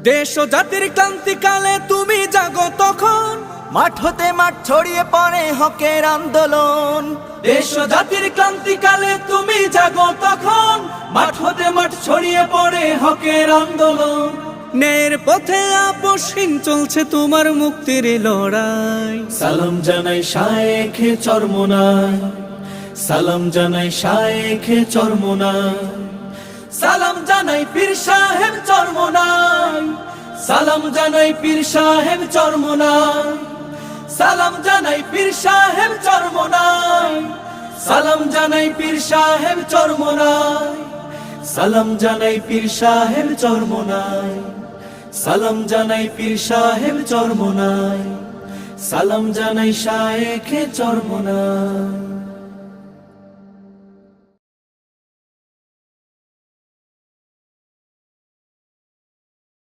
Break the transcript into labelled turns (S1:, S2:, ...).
S1: দেশ ও জাতির ক্রান্তিকালে তুমি জাগো তখন,
S2: মাঠ হতে মাঠ ছড়িয়ে পড়ে হকের আন্দোলন।
S1: দেশ ও জাতির ক্রান্তিকালে তুমি জাগো তখন, মাঠ হতে মাঠ ছড়িয়ে পড়ে হকের আন্দোলন। ন্যায়ের পথে আপসহীন চলছে তোমার মুক্তির লড়াই।
S3: সালাম জানাই শায়েখে চরমোনাই, সালাম জানাই শায়েখে চরমোনাই,
S1: সালাম জানাই পীর সাহেব চরমোনাই, সালাম জানাই পীর সাহেব চরমোনাই, সালাম জানাই পীর সাহেব চরমোনাই, সালাম জানাই পীর সাহেব চরমোনাই,
S3: সালাম জানাই পীর সাহেব চরমোনাই, সালাম জানাই পীর সাহেব চরমোনাই, সালাম জানাই শায়েখে চরমোনাই।